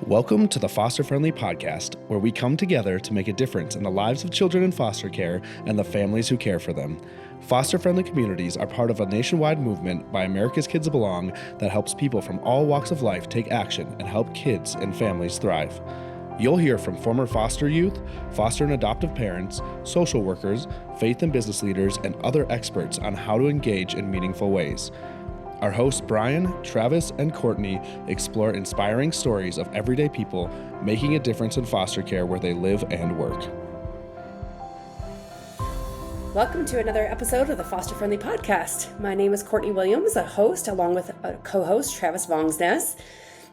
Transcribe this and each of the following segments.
Welcome to the Foster Friendly Podcast, where we come together to make a difference in the lives of children in foster care and the families who care for them. Foster Friendly communities are part of a nationwide movement by America's Kids Belong that helps people from all walks of life take action and help kids and families thrive. You'll hear from former foster youth, foster and adoptive parents, social workers, faith and business leaders, and other experts on how to engage in meaningful ways. Our hosts Brian, Travis, and Courtney explore inspiring stories of everyday people making a difference in foster care where they live and work. Welcome to another episode of the Foster Friendly Podcast. My name is Courtney Williams, a host, along with a co-host, Travis Vangsnes.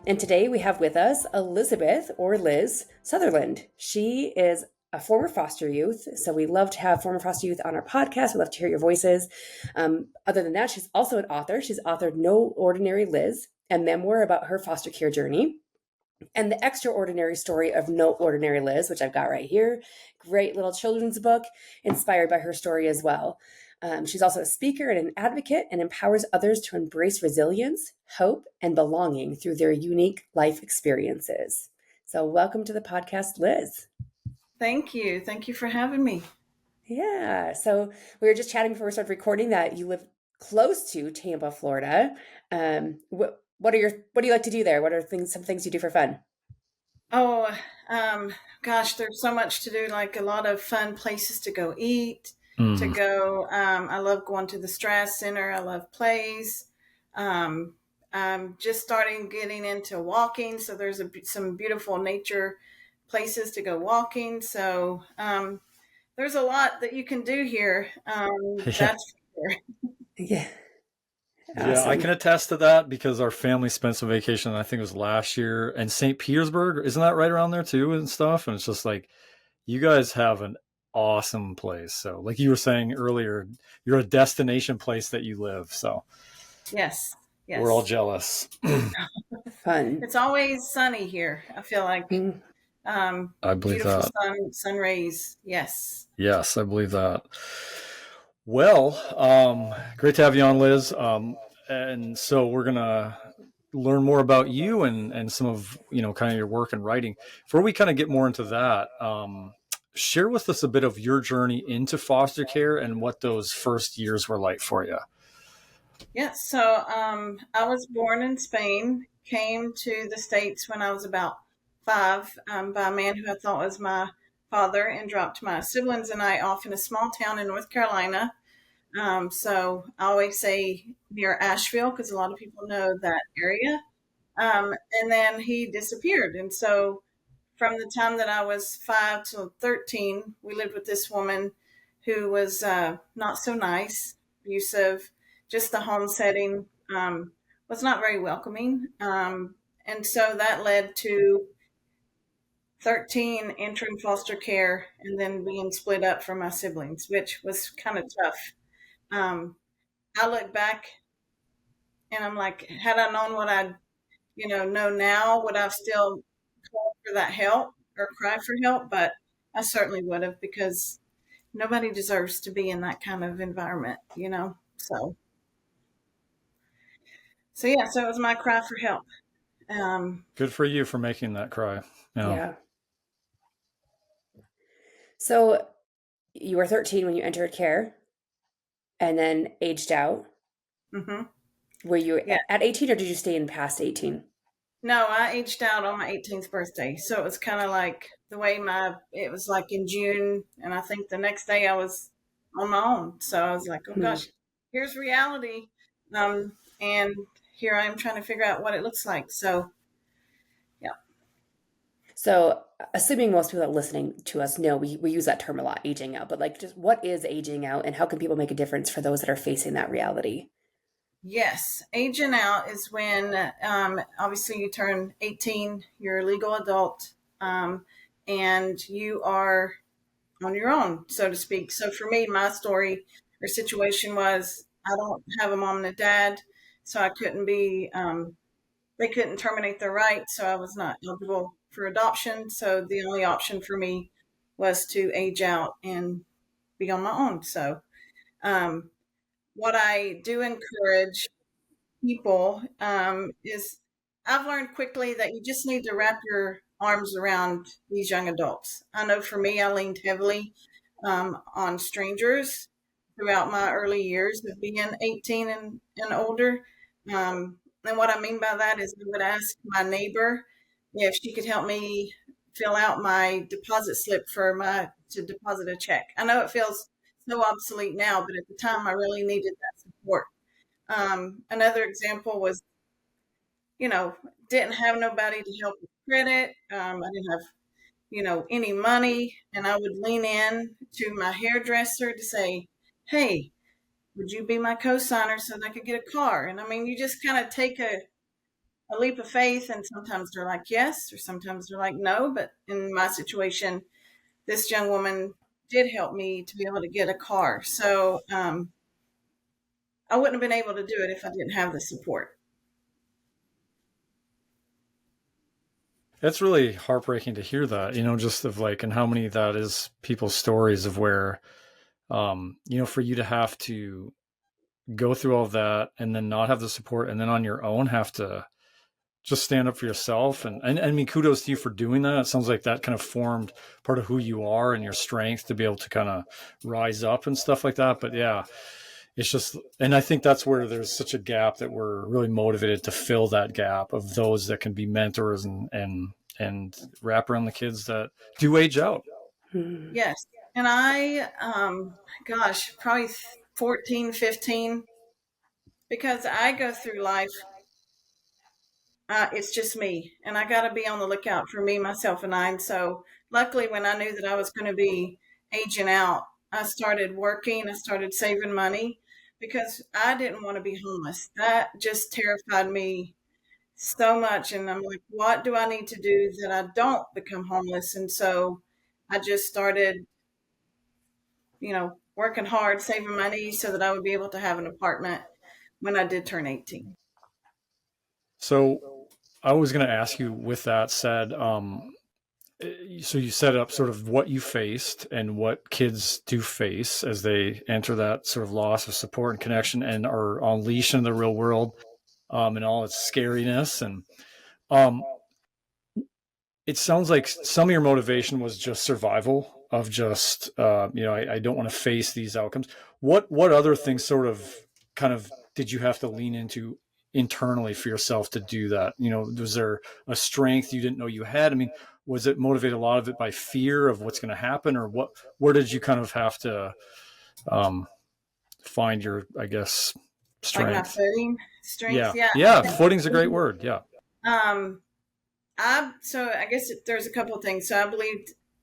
And today we have with us Elizabeth, or Liz Sutherland. She is a former foster youth, so we love to have former foster youth on our podcast. We love to hear your voices. Other than that, she's also an author. She's authored No Ordinary Liz, a memoir about her foster care journey, and The Extraordinary Story of No Ordinary Liz, which I've got right here. Great little children's book inspired by her story as well. She's also a speaker and an advocate and empowers others to embrace resilience, hope, and belonging through their unique life experiences. So welcome to the podcast, Liz. Thank you. Thank you for having me. Yeah. So we were just chatting before we started recording that you live close to Tampa, Florida. What do you like to do there? What are some things you do for fun? Oh, gosh, there's so much to do, like a lot of fun places to go eat, to go. I love going to the Strauss Center. I love plays. I'm just getting into walking. So there's some beautiful nature places to go walking. So there's a lot that you can do here. That's for sure. Yeah. Awesome. Yeah, I can attest to that because our family spent some vacation, I think it was last year, in St. Petersburg. Isn't that right around there too and stuff? And it's just like, you guys have an awesome place. So like you were saying earlier, you're a destination place that you live. So yes. We're all jealous. Fun. It's always sunny here. I feel like I believe beautiful that. sun rays. Yes, I believe that. Well, great to have you on, Liz. And so we're going to learn more about you and some of, kind of your work and writing. Before we kind of get more into that, share with us a bit of your journey into foster care and what those first years were like for you. Yes. So I was born in Spain, came to the States when I was about 5 by a man who I thought was my father, and dropped my siblings and I off in a small town in North Carolina. So I always say near Asheville because a lot of people know that area. And then he disappeared. And so from the time that I was 5 to 13, we lived with this woman who was not so nice, abusive. Just the home setting was not very welcoming. And so that led to 13 entering foster care and then being split up from my siblings, which was kind of tough. I look back and I'm like, had I known what I know now, would I still call for that help or cry for help? But I certainly would have, because nobody deserves to be in that kind of environment, So yeah, so it was my cry for help. Good for you for making that cry. Yeah. So you were 13 when you entered care and then aged out. Mm-hmm. Were you at 18 or did you stay in past 18? No, I aged out on my 18th birthday. So it was kind of like the way it was like in June. And I think the next day I was on my own. So I was like, oh gosh, here's reality. And here I am trying to figure out what it looks like. So, yeah. So assuming most people that are listening to us know, we use that term a lot, aging out, but like, just what is aging out and how can people make a difference for those that are facing that reality? Yes. Aging out is when, obviously you turn 18, you're a legal adult, and you are on your own, so to speak. So for me, my story or situation was, I don't have a mom and a dad, so I couldn't be, they couldn't terminate their rights. So I was not eligible for adoption. So the only option for me was to age out and be on my own. So, what I do encourage people is I've learned quickly that you just need to wrap your arms around these young adults. I know for me, I leaned heavily on strangers throughout my early years of being 18 and older. And what I mean by that is I would ask my neighbor if she could help me fill out my deposit slip to deposit a check. I know it feels so obsolete now, but at the time I really needed that support. Another example was, didn't have nobody to help with credit. I didn't have, any money. And I would lean in to my hairdresser to say, hey, would you be my co-signer so that I could get a car? And I mean, you just kind of take a leap of faith, and sometimes they're like, yes, or sometimes they're like, no. But in my situation, this young woman did help me to be able to get a car. So I wouldn't have been able to do it if I didn't have the support. It's really heartbreaking to hear that, just of like, and how many that is people's stories of where, for you to have to go through all that and then not have the support, and then on your own have to just stand up for yourself. And I mean, kudos to you for doing that. It sounds like that kind of formed part of who you are and your strength to be able to kind of rise up and stuff like that. But yeah, it's just, and I think that's where there's such a gap that we're really motivated to fill that gap of those that can be mentors and wrap around the kids that do age out. Yes. And I, probably 14, 15, because I go through life. It's just me, and I got to be on the lookout for me, myself, and I. And so luckily, when I knew that I was going to be aging out, I started working, I started saving money, because I didn't want to be homeless. That just terrified me so much. And I'm like, what do I need to do that I don't become homeless? And so I just started, working hard, saving money so that I would be able to have an apartment when I did turn 18. So I was going to ask you, with that said, so you set up sort of what you faced and what kids do face as they enter that sort of loss of support and connection and are unleashed in the real world, and all its scariness. And it sounds like some of your motivation was just survival of just, I don't want to face these outcomes. What other things sort of kind of did you have to lean into internally for yourself to do that? Was there a strength you didn't know you had? I mean, was it motivated, a lot of it by fear of what's going to happen, or where did you kind of have to find your, I guess, strength? Like my footing, strength. Yeah. Footing's a great word. Yeah. So I guess there's a couple of things. So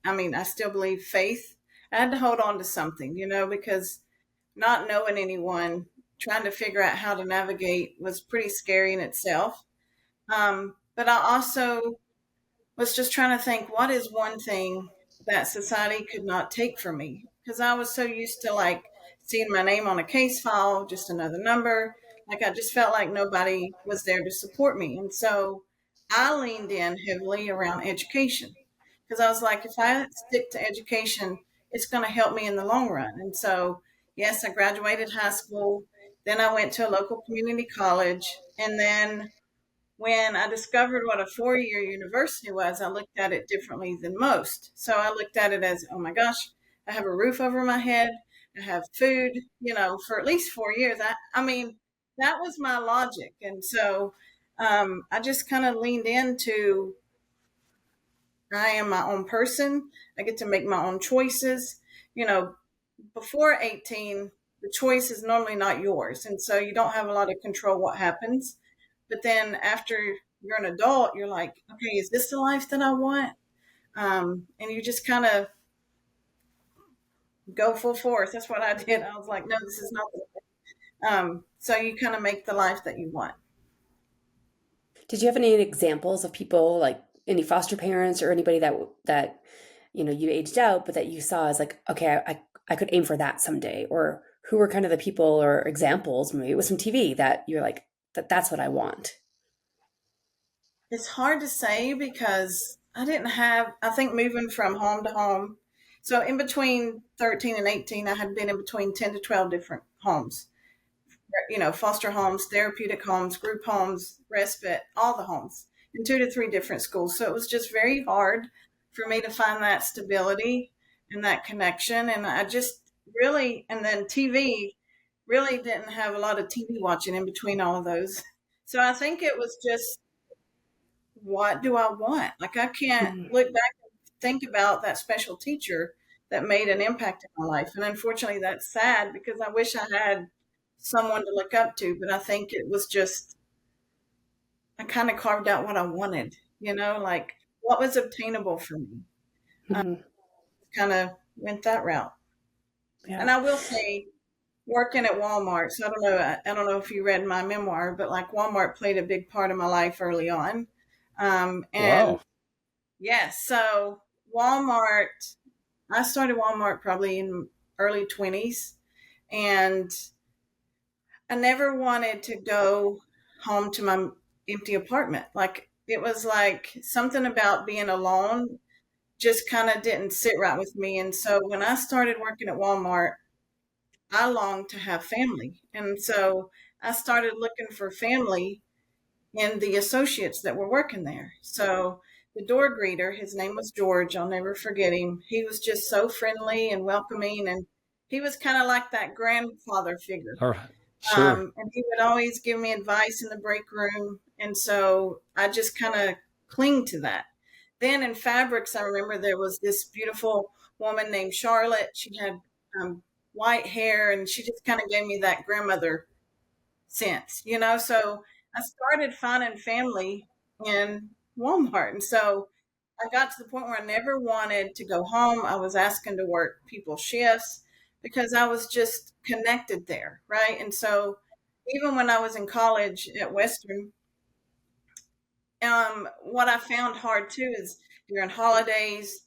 I still believe faith. I had to hold on to something, because not knowing anyone, trying to figure out how to navigate was pretty scary in itself. But I also was just trying to think, what is one thing that society could not take from me? Because I was so used to like seeing my name on a case file, just another number. Like I just felt like nobody was there to support me. And so I leaned in heavily around education, because I was like, if I stick to education, it's going to help me in the long run. And so, yes, I graduated high school. Then I went to a local community college. And then when I discovered what a 4-year university was, I looked at it differently than most. So I looked at it as, oh my gosh, I have a roof over my head. I have food, for at least 4 years. I mean, that was my logic. And so I just kind of leaned into, I am my own person. I get to make my own choices. Before 18, the choice is normally not yours. And so you don't have a lot of control what happens. But then after you're an adult, you're like, okay, is this the life that I want? And you just kind of go full force. That's what I did. I was like, no, this is not the life. So you kind of make the life that you want. Did you have any examples of people, like any foster parents or anybody that you aged out, but that you saw as like, okay, I could aim for that someday? Or who were kind of the people or examples, maybe it was some TV, that you're like, that's what I want? It's hard to say, because I think moving from home to home. So in between 13 and 18, I had been in between 10 to 12 different homes. foster homes, therapeutic homes, group homes, respite, all the homes in 2 to 3 different schools. So it was just very hard for me to find that stability and that connection. And I just really, and then TV, really didn't have a lot of TV watching in between all of those. So I think it was just, what do I want? Like, I can't look back and think about that special teacher that made an impact in my life. And unfortunately, that's sad because I wish I had someone to look up to, but I think it was just, I kind of carved out what I wanted, like what was obtainable for me. Kind of went that route. Yeah. And I will say, working at Walmart, so I don't know if you read my memoir, but like Walmart played a big part of my life early on. And wow. Yes, so Walmart, I started Walmart probably in early 20s, and I never wanted to go home to my empty apartment. Like, it was like something about being alone just kind of didn't sit right with me. And so when I started working at Walmart, I longed to have family. And so I started looking for family in the associates that were working there. So the door greeter, his name was George. I'll never forget him. He was just so friendly and welcoming. And he was kind of like that grandfather figure. All right. Sure. And he would always give me advice in the break room. And so I just kind of cling to that. Then in fabrics, I remember there was this beautiful woman named Charlotte. She had white hair, and she just kind of gave me that grandmother sense, So I started finding family in Walmart. And so I got to the point where I never wanted to go home. I was asking to work people's shifts because I was just connected there, right? And so even when I was in college at Western, what I found hard too is during holidays,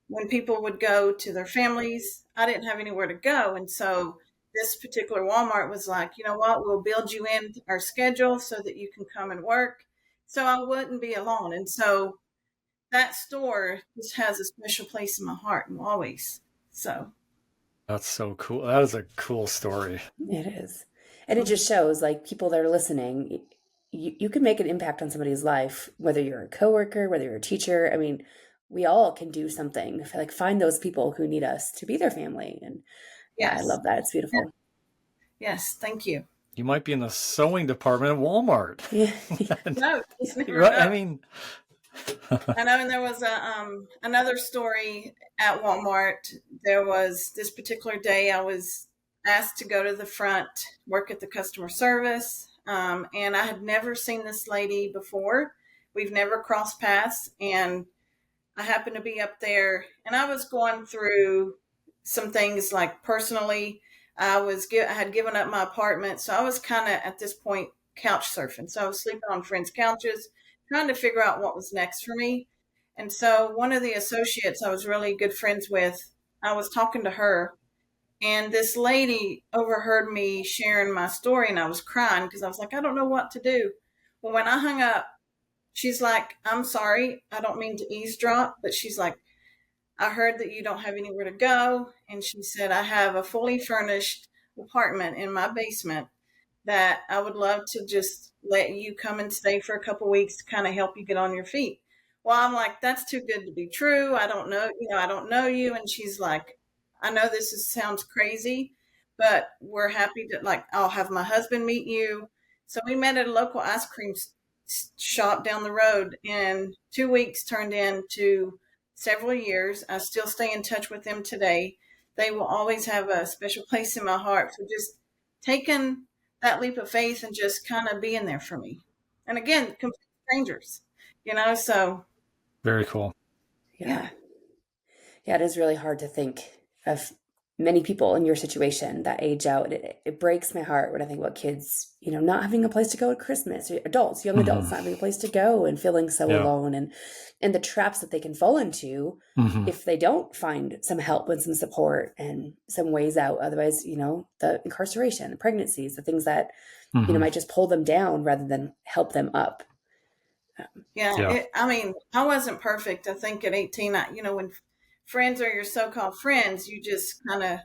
when people would go to their families, I didn't have anywhere to go. And so this particular Walmart was like, you know what, we'll build you in our schedule so that you can come and work. So I wouldn't be alone. And so that store just has a special place in my heart, and always. So that's so cool. That is a cool story. It is. And it just shows, like, people that are listening, you can make an impact on somebody's life, whether you're a coworker, whether you're a teacher. I mean, we all can do something, like find those people who need us to be their family. And yeah, I love that. It's beautiful. Yes. Thank you. You might be in the sewing department at Walmart. Yeah. No, right? I mean, I know. And there was another story at Walmart. There was this particular day I was asked to go to the front, work at the customer service. And I had never seen this lady before. We've never crossed paths. And I happened to be up there, and I was going through some things, like personally, I had given up my apartment. So I was kind of at this point couch surfing. So I was sleeping on friends' couches, trying to figure out what was next for me. And so one of the associates I was really good friends with, I was talking to her, and this lady overheard me sharing my story, and I was crying because I was like, I don't know what to do. Well, when I hung up, she's like, I'm sorry, I don't mean to eavesdrop, but she's like, I heard that you don't have anywhere to go. And she said, I have a fully furnished apartment in my basement that I would love to just let you come and stay for a couple of weeks to kind of help you get on your feet. Well, I'm like, that's too good to be true. I don't know, I don't know you. And she's like, I know sounds crazy, but we're happy to, like, I'll have my husband meet you. So we met at a local ice cream shop down the road, and 2 weeks turned into several years. I still stay in touch with them today. They will always have a special place in my heart for just taking that leap of faith and just kind of being there for me. And again, complete strangers, so. Very cool. Yeah. Yeah, it is really hard to think of many people in your situation that age out. It breaks my heart when I think about kids, not having a place to go at Christmas, or adults, young adults not having a place to go and feeling so alone, and the traps that they can fall into if they don't find some help and some support and some ways out. Otherwise, the incarceration, the pregnancies, the things that, might just pull them down rather than help them up. I wasn't perfect. I think at 18, when friends are your so-called friends, you just kind of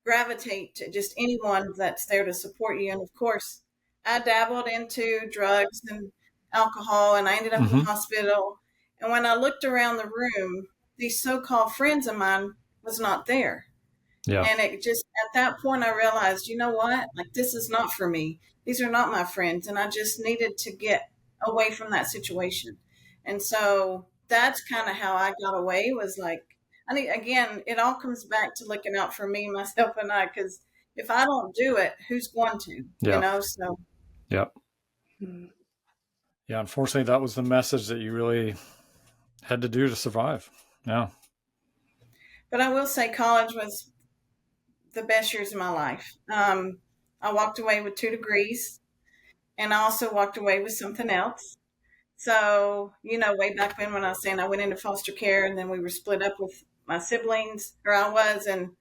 gravitate to just anyone that's there to support you. And of course, I dabbled into drugs and alcohol, and I ended up in the hospital. And when I looked around the room, these so-called friends of mine was not there. Yeah. And it just, at that point, I realized, you know what? Like, this is not for me. These are not my friends. And I just needed to get away from that situation. And so that's kind of how I got away, was like, I think, again, it all comes back to looking out for me, myself, and I, because if I don't do it, who's going to, Yeah. you know? So, Yep. Mm. Yeah. Unfortunately, that was the message that you really had to do to survive. Yeah. but I will say college was the best years of my life. I walked away with 2 degrees, and I also walked away with something else. So, you know, way back when I was saying I went into foster care, and then we were split up with my siblings, or I was, and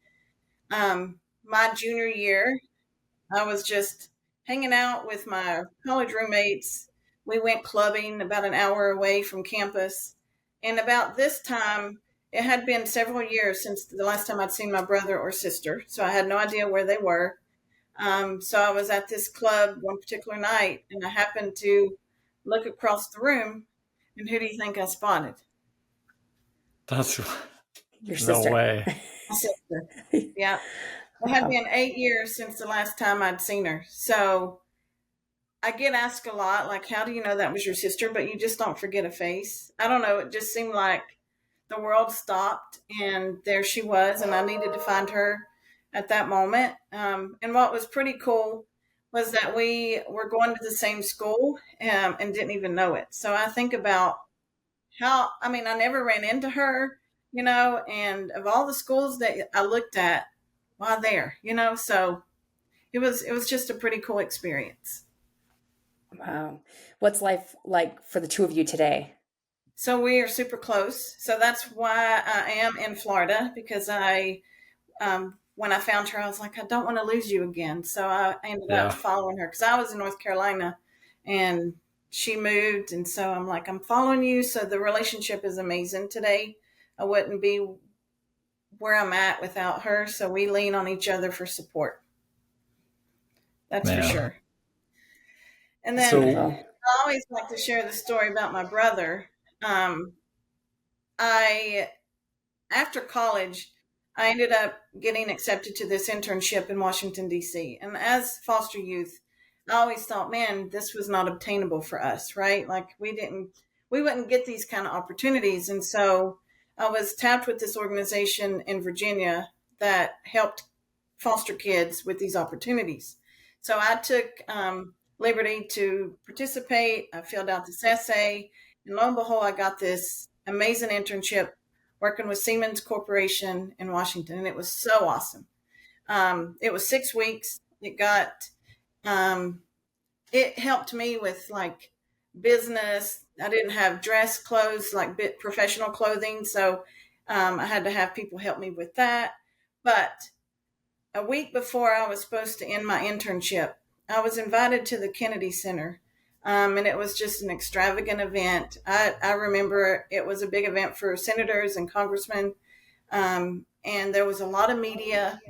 my junior year, I was just hanging out with my college roommates. We went clubbing about an hour away from campus. And about this time, it had been several years since the last time I'd seen my brother or sister. So I had no idea where they were. So I was at this club one particular night, and I happened to look across the room. And who do you think I spotted? That's Your no sister. way. My sister. Yeah. It had been 8 years since the last time I'd seen her. So I get asked a lot, like, how do you know that was your sister? But you just don't forget a face. I don't know. It just seemed like the world stopped, and there she was, and I needed to find her at that moment. And what was pretty cool was that we were going to the same school, and didn't even know it. So I think about how, I mean, I never ran into her, you know, and of all the schools that I looked at, while there, you know, so it was just a pretty cool experience. Wow. What's life like for the two of you today? So we are super close. So that's why I am in Florida, because when I found her, I was like, I don't want to lose you again. So I ended up following her, because I was in North Carolina and she moved. And so I'm like, I'm following you. So the relationship is amazing today. I wouldn't be where I'm at without her. So we lean on each other for support. That's for sure. And then I always like to share the story about my brother. After college, I ended up getting accepted to this internship in Washington, D.C. And as foster youth, I always thought, man, this was not obtainable for us, right? Like we wouldn't get these kind of opportunities. And so I was tapped with this organization in Virginia that helped foster kids with these opportunities. So I took liberty to participate. I filled out this essay, and lo and behold, I got this amazing internship working with Siemens Corporation in Washington, and it was so awesome. It was 6 weeks. It helped me with like business. I didn't have dress clothes, like professional clothing. So I had to have people help me with that. But a week before I was supposed to end my internship, I was invited to the Kennedy Center. And it was just an extravagant event. I remember it was a big event for senators and congressmen. And there was a lot of media,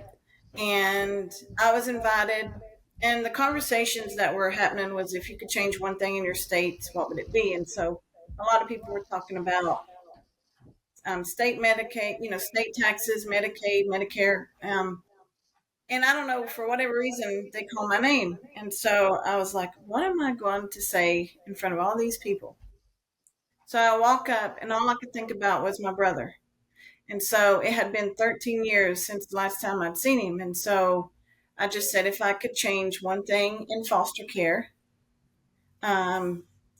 and I was invited. And the conversations that were happening was, if you could change one thing in your state, what would it be? And so a lot of people were talking about state Medicaid, state taxes, Medicaid, Medicare. And I don't know, for whatever reason, they call my name. And so I was like, what am I going to say in front of all these people? So I walk up, and all I could think about was my brother. And so it had been 13 years since the last time I'd seen him. And so I just said, if I could change one thing in foster care,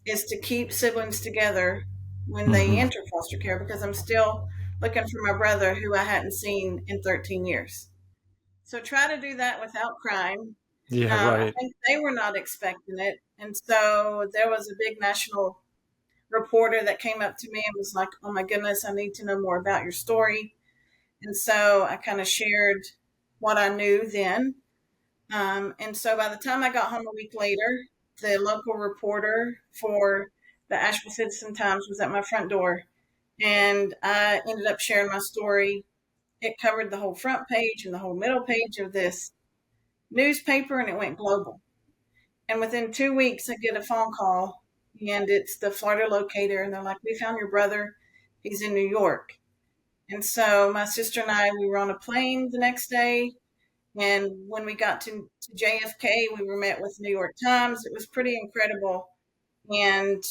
is to keep siblings together when they enter foster care, because I'm still looking for my brother, who I hadn't seen in 13 years. So try to do that without crying. Yeah, right. I think they were not expecting it. And so there was a big national reporter that came up to me and was like, oh my goodness, I need to know more about your story. And so I kind of shared what I knew then. And so by the time I got home a week later, the local reporter for the Asheville Citizen Times was at my front door. And I ended up sharing my story. it covered the whole front page and the whole middle page of this newspaper, and it went global. And within 2 weeks, I get a phone call, and it's the Florida locator, and they're like, "We found your brother. He's in New York." And so my sister and I, we were on a plane the next day. And when we got to JFK, we were met with New York Times. It was pretty incredible. And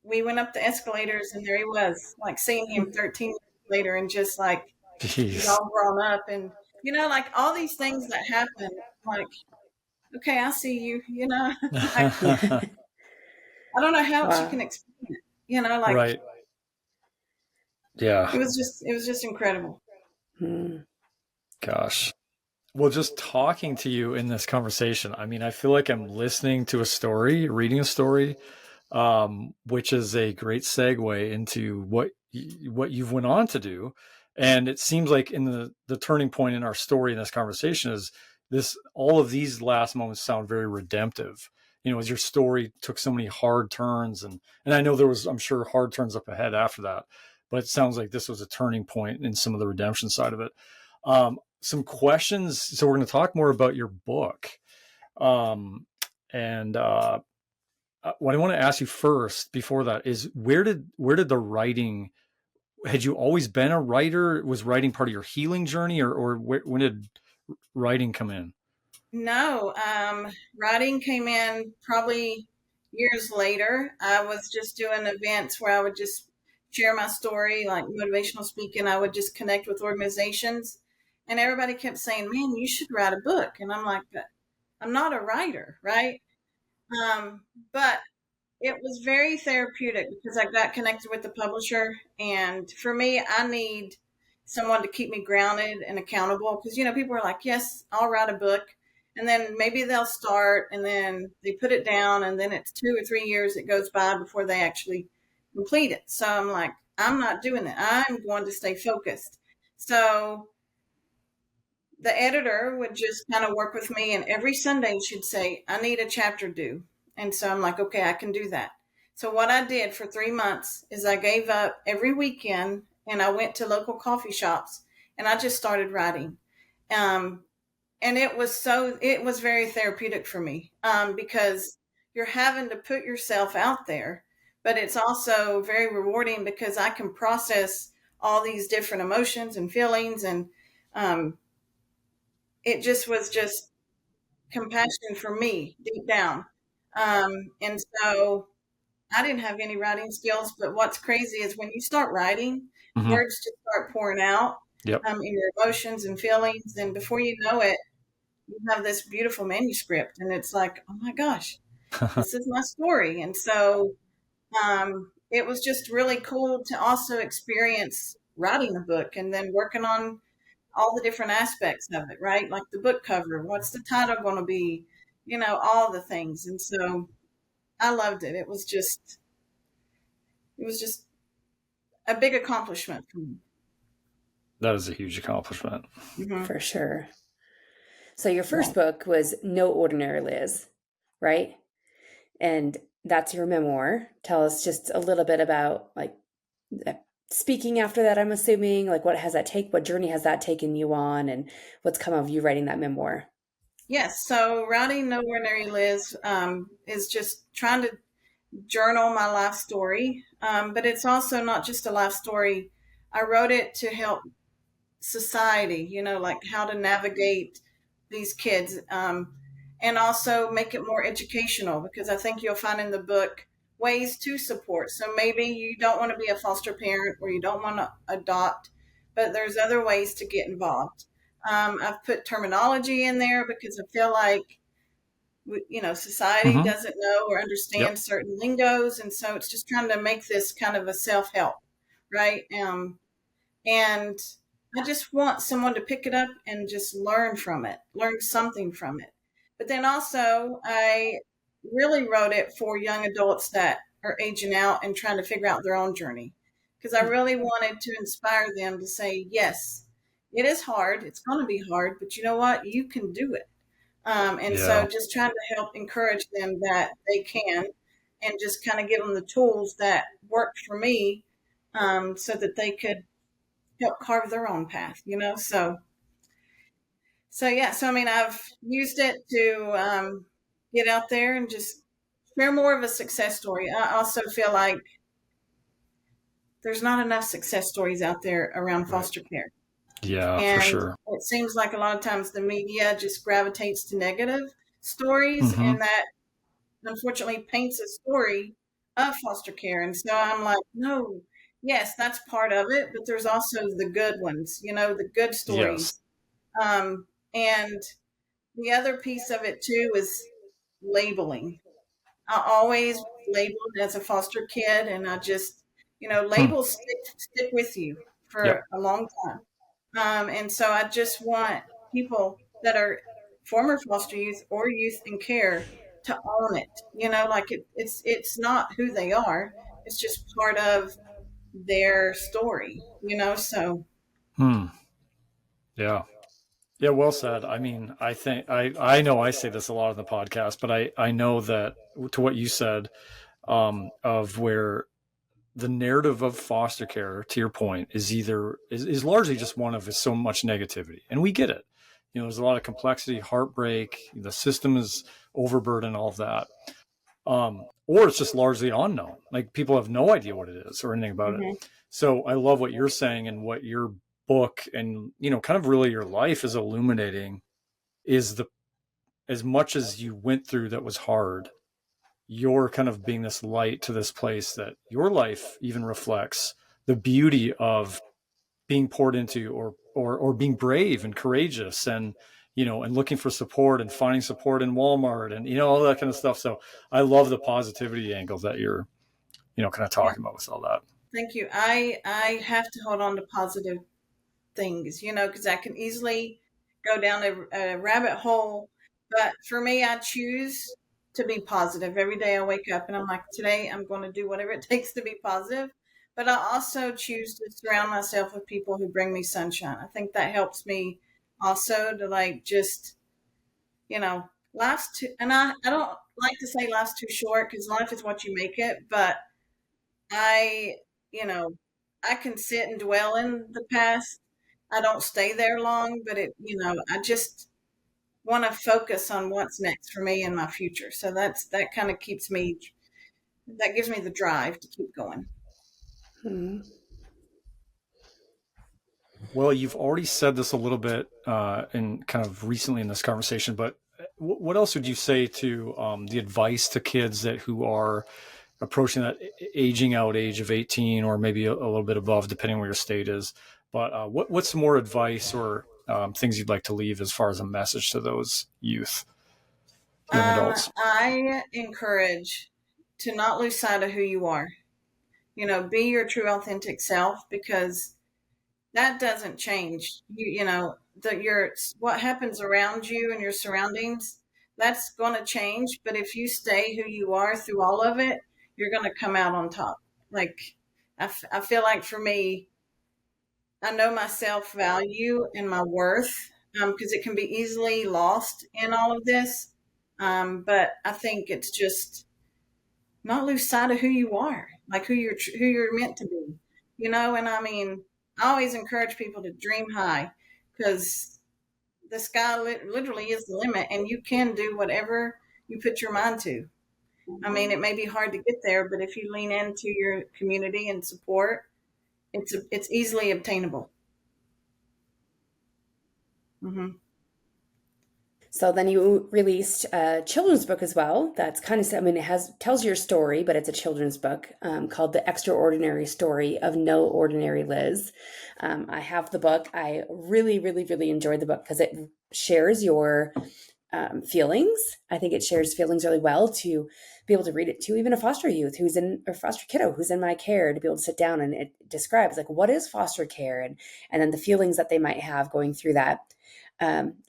we went up the escalators, and there he was, like seeing him 13 years later, and just like, he's all grown up. And, like all these things that happen, like, okay, I see you, like, I don't know how else you can explain it, like, right. Yeah. It was just incredible. Gosh. Well, just talking to you in this conversation, I mean, I feel like I'm listening to a story, reading a story, which is a great segue into what you've went on to do. And it seems like in the turning point in our story in this conversation is all of these last moments sound very redemptive. As your story took so many hard turns, and I know there was, I'm sure, hard turns up ahead after that, but it sounds like this was a turning point in some of the redemption side of it. Some questions. So we're going to talk more about your book. And what I want to ask you first before that is where did the writing, had you always been a writer? Was writing part of your healing journey, or when did writing come in? No, writing came in probably years later. I was just doing events where I would just share my story, like motivational speaking. I would just connect with organizations, and everybody kept saying, "Man, you should write a book." And I'm like, "But I'm not a writer, right?" But it was very therapeutic because I got connected with the publisher. And for me, I need someone to keep me grounded and accountable because, people are like, "Yes, I'll write a book." And then maybe they'll start and then they put it down, and then it's 2 or 3 years it goes by before they actually complete it. So I'm like, I'm not doing that. I'm going to stay focused. So the editor would just kind of work with me, and every Sunday she'd say, "I need a chapter due." And so I'm like, okay, I can do that. So what I did for 3 months is I gave up every weekend, and I went to local coffee shops, and I just started writing. And it was very therapeutic for me, because you're having to put yourself out there, but it's also very rewarding because I can process all these different emotions and feelings. And it just was just compassion for me deep down. And so I didn't have any writing skills, but what's crazy is when you start writing, words just start pouring out in your emotions and feelings. And before you know it, you have this beautiful manuscript, and it's like, oh my gosh, this is my story. And so it was just really cool to also experience writing a book and then working on all the different aspects of it, right? Like the book cover, what's the title going to be, all the things. And so I loved it. It was just a big accomplishment for me. That is a huge accomplishment. Mm-hmm. For sure. So your first book was No Ordinary Liz, right? And that's your memoir. Tell us just a little bit about like speaking after that, I'm assuming, like what journey has that taken you on, and what's come of you writing that memoir? Yes. So writing No Ordinary Liz is just trying to journal my life story. But it's also not just a life story. I wrote it to help society, like how to navigate these kids, and also make it more educational, because I think you'll find in the book ways to support. So maybe you don't want to be a foster parent or you don't want to adopt, but there's other ways to get involved. I've put terminology in there because I feel like, society doesn't know or understand certain lingos. And so it's just trying to make this kind of a self-help, right? And I just want someone to pick it up and just learn something from it. But then also I really wrote it for young adults that are aging out and trying to figure out their own journey, because I really wanted to inspire them to say, yes, it is hard. It's going to be hard, but you know what? You can do it. So just trying to help encourage them that they can, and just kind of give them the tools that worked for me, so that they could help carve their own path, So yeah, so I mean, I've used it to get out there and just share more of a success story. I also feel like there's not enough success stories out there around foster care. Yeah, for And sure. it seems like a lot of times the media just gravitates to negative stories, Mm-hmm. and that unfortunately paints a story of foster care. And so I'm like, no, yes, that's part of it, but there's also the good ones, the good Yes. stories. And the other piece of it too is labeling. I always labeled as a foster kid, and I just, Hmm. labels stick with you Yep. for a long time. And so I just want people that are former foster youth or youth in care to own it. Like it's not who they are. It's just part of their story. So Hmm. Yeah. Yeah, well said. I mean, I think I know I say this a lot on the podcast, but I know that to what you said, of where the narrative of foster care, to your point, is largely just one of so much negativity, and we get it. There's a lot of complexity, heartbreak. The system is overburdened, all of that, or it's just largely unknown. Like people have no idea what it is or anything about it. mhm. So I love what you're saying and what your book and kind of really your life is illuminating is the as much as you went through that was hard, you're kind of being this light to this place that your life even reflects the beauty of being poured into or being brave and courageous and and looking for support and finding support in Walmart and all that kind of stuff. So I love the positivity angle that you're kind of Yeah, talking about with all that. thank you. I have to hold on to positive things, because I can easily go down a rabbit hole. But for me, I choose to be positive. Every day I wake up and I'm like, today I'm going to do whatever it takes to be positive. But I also choose to surround myself with people who bring me sunshine. I think that helps me also to like just, life's too, and I don't like to say life's too short because life is what you make it. But I, you know, I can sit and dwell in the past. I don't stay there long, but I just want to focus on what's next for me in my future. So that kind of that gives me the drive to keep going. Hmm. Well, you've already said this a little bit in kind of recently in this conversation, but what else would you say to the advice to kids who are approaching that aging out age of 18 or maybe a little bit above, depending where your state is? But what's some more advice or things you'd like to leave as far as a message to those youth, young adults? I encourage to not lose sight of who you are. Be your true authentic self because that doesn't change. What happens around you and your surroundings, that's going to change. But if you stay who you are through all of it, you're going to come out on top. Like I feel like for me, I know my self value and my worth because it can be easily lost in all of this. But I think it's just not lose sight of who you are, like who you're meant to be, And I mean, I always encourage people to dream high because the sky literally is the limit, and you can do whatever you put your mind to. I mean, it may be hard to get there, but if you lean into your community and support, it's easily obtainable. Hmm. So then you released a children's book as well. That's kind of, I mean, tells your story, but it's a children's book called The Extraordinary Story of No Ordinary Liz. I have the book. I really, really, really enjoyed the book because it shares your feelings. I think it shares feelings really well to be able to read it to even a foster youth or foster kiddo who's in my care, to be able to sit down and it describes like what is foster care and then the feelings that they might have going through that. Um,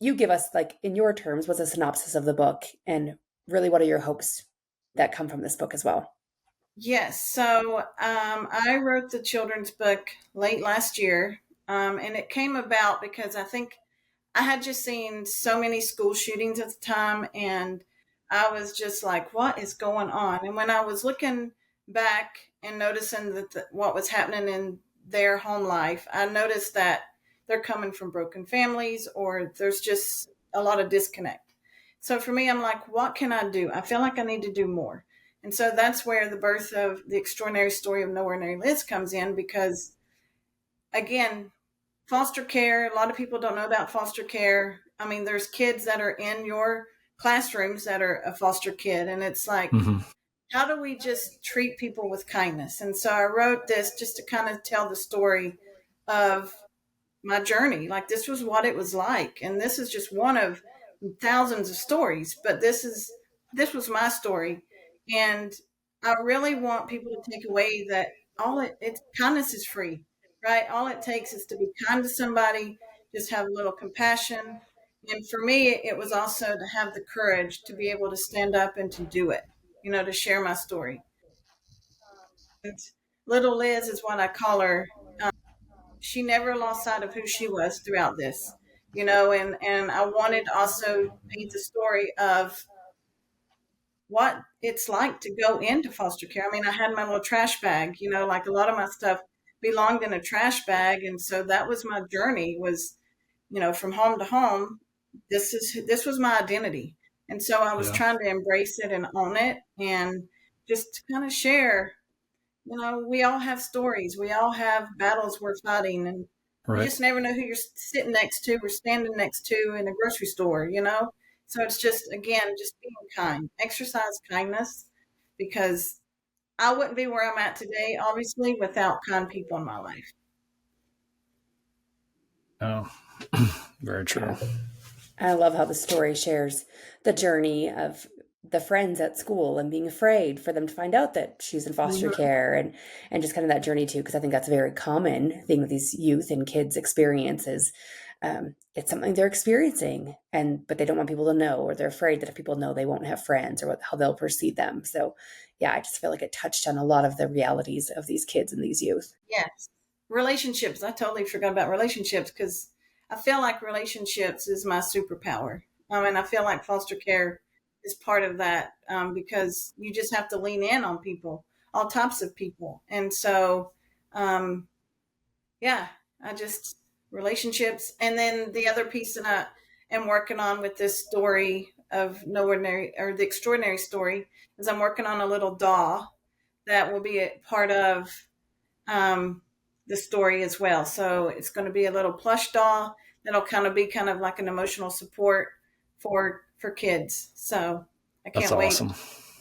you give us, like in your terms, what's a synopsis of the book and really what are your hopes that come from this book as well? Yes. So I wrote the children's book late last year, and it came about because I think I had just seen so many school shootings at the time, and I was just like, what is going on? And when I was looking back and noticing that what was happening in their home life, I noticed that they're coming from broken families, or there's just a lot of disconnect. So for me, I'm like, what can I do? I feel like I need to do more. And so that's where the birth of the extraordinary story of No Ordinary Liz comes in, because again, foster care, a lot of people don't know about foster care. I mean, there's kids that are in your classrooms that are a foster kid, and it's like, how do we just treat people with kindness? And so I wrote this just to kind of tell the story of my journey. Like, this was what it was like. And this is just one of thousands of stories, but this was my story. And I really want people to take away that it's kindness is free, right? All it takes is to be kind to somebody, just have a little compassion. And for me, it was also to have the courage to be able to stand up and to do it, to share my story. And little Liz is what I call her. She never lost sight of who she was throughout this, and I wanted to also paint the story of what it's like to go into foster care. I mean, I had my little trash bag, like a lot of my stuff belonged in a trash bag. And so that was my journey, was, from home to home. This was my identity. And so I was trying to embrace it and own it, and just kind of share, we all have stories. We all have battles we're fighting, and you just never know who you're sitting next to or standing next to in a grocery store, So it's just, again, just being kind, exercise kindness, because I wouldn't be where I'm at today, obviously, without kind people in my life. Oh, very true. I love how the story shares the journey of the friends at school and being afraid for them to find out that she's in foster care, and just kind of that journey too, because I think that's a very common thing that these youth and kids experiences. It's something they're experiencing, but they don't want people to know, or they're afraid that if people know, they won't have friends, or how they'll perceive them. So yeah, I just feel like it touched on a lot of the realities of these kids and these youth. Yes. Relationships. I totally forgot about relationships, because I feel like relationships is my superpower. And I feel like foster care is part of that, because you just have to lean in on people, all types of people. And so, relationships. And then the other piece that I am working on with this story of No Ordinary, or the extraordinary story, is I'm working on a little doll that will be a part of the story as well. So it's going to be a little plush doll that'll kind of be like an emotional support for kids. So I can't wait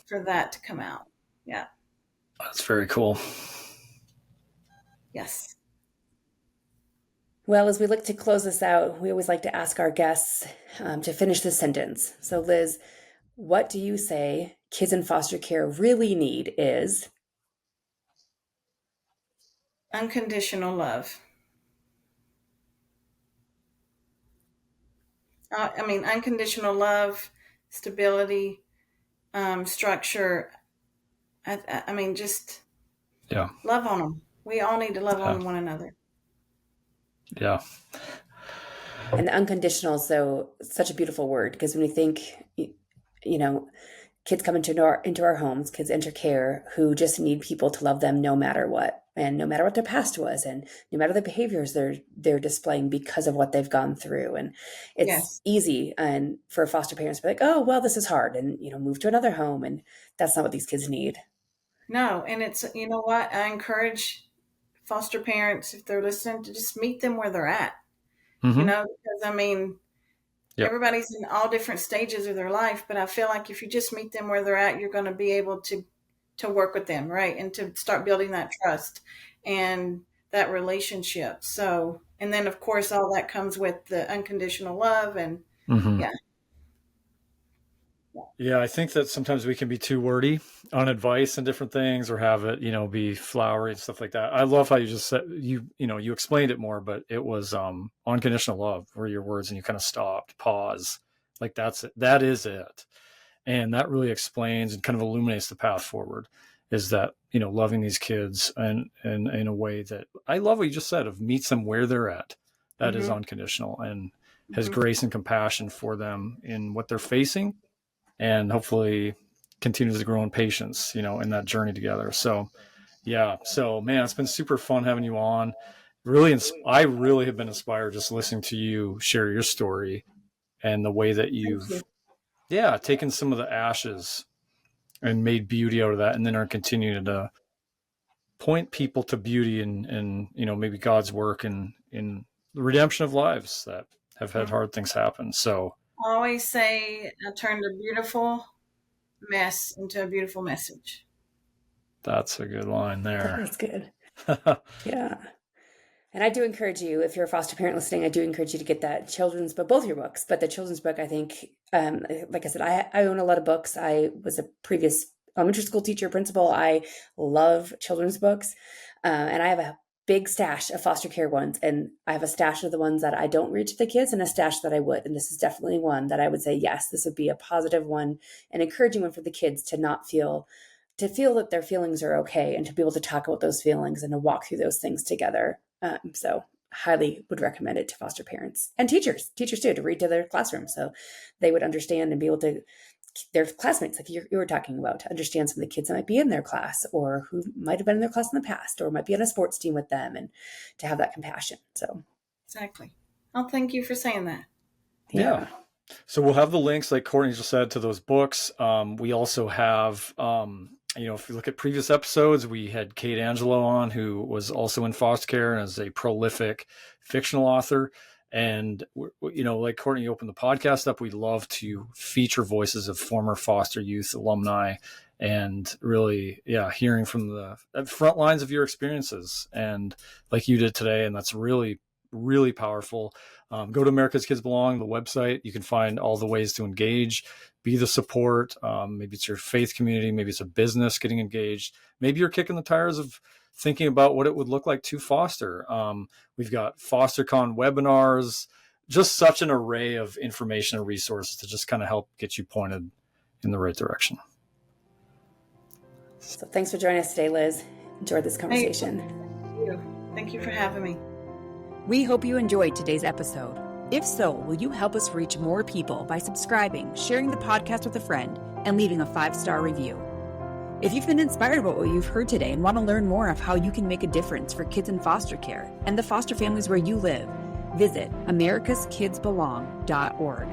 for that to come out. Yeah. That's very cool. Yes. Well, as we look to close this out, we always like to ask our guests to finish this sentence. So Liz, what do you say kids in foster care really need is? Unconditional love. Unconditional love, stability, structure. Just love on them. We all need to love on one another. Yeah. And the unconditional is such a beautiful word, because when we think, kids come into our homes, kids enter care who just need people to love them no matter what, and no matter what their past was, and no matter the behaviors they're displaying because of what they've gone through. And it's easy and for foster parents to be like, oh, well, this is hard, and move to another home, and that's not what these kids need. No, and it's, what, I encourage foster parents, if they're listening, to just meet them where they're at. Because everybody's in all different stages of their life, but I feel like if you just meet them where they're at, you're going to be able to work with them, right? And to start building that trust and that relationship. So, and then of course, all that comes with the unconditional love, and Yeah, I think that sometimes we can be too wordy on advice and different things, or have it, be flowery and stuff like that. I love how you just said, you explained it more, but it was unconditional love were your words, and you kind of stopped, pause, like that's it. That is it. And that really explains and kind of illuminates the path forward, is that, loving these kids and in a way that, I love what you just said, of meets them where they're at. That is unconditional, and has grace and compassion for them in what they're facing, and hopefully continues to grow in patience, in that journey together. So Yeah. So, man, it's been super fun having you on. Really, I really have been inspired just listening to you share your story and the way that you've, taken some of the ashes and made beauty out of that, and then are continuing to point people to beauty and maybe God's work in the redemption of lives that have had hard things happen. So I always say I turned a beautiful mess into a beautiful message. that's a good line there. That's good. Yeah. And I do encourage you, if you're a foster parent listening, I do encourage you to get that children's book, both your books, but the children's book, I think, like I said, I own a lot of books. I was a previous elementary school teacher, principal. I love children's books. And I have a big stash of foster care ones. And I have a stash of the ones that I don't read to the kids and a stash that I would. And this is definitely one that I would say, yes, this would be a positive one, an encouraging one for the kids to not feel that their feelings are okay, and to be able to talk about those feelings and to walk through those things together. So highly would recommend it to foster parents and teachers too, to read to their classroom, so they would understand and be able to, their classmates, like you were talking about, to understand some of the kids that might be in their class or who might have been in their class in the past or might be on a sports team with them, and to have that compassion. So exactly. Oh, thank you for saying that. Yeah. So we'll have the links, like Courtney just said, to those books. We also have, if you look at previous episodes, we had Kate Angelo on, who was also in foster care and is a prolific fictional author. And, like Courtney opened the podcast up, we love to feature voices of former foster youth alumni and really, hearing from the front lines of your experiences, and like you did today. And that's really, really powerful. Go to America's Kids Belong, the website. You can find all the ways to engage, be the support. Maybe it's your faith community. Maybe it's a business getting engaged. Maybe you're kicking the tires of thinking about what it would look like to foster. We've got FosterCon webinars, just such an array of information and resources to just kind of help get you pointed in the right direction. So thanks for joining us today, Liz. Enjoyed this conversation. Thank you for having me. We hope you enjoyed today's episode. If so, will you help us reach more people by subscribing, sharing the podcast with a friend, and leaving a 5-star review? If you've been inspired by what you've heard today and want to learn more of how you can make a difference for kids in foster care and the foster families where you live, visit americaskidsbelong.org.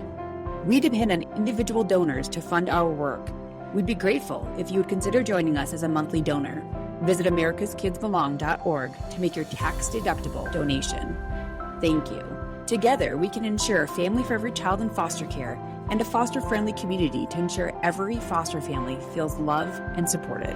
We depend on individual donors to fund our work. We'd be grateful if you would consider joining us as a monthly donor. Visit americaskidsbelong.org to make your tax-deductible donation. Thank you. Together, we can ensure a family for every child in foster care and a foster-friendly community to ensure every foster family feels loved and supported.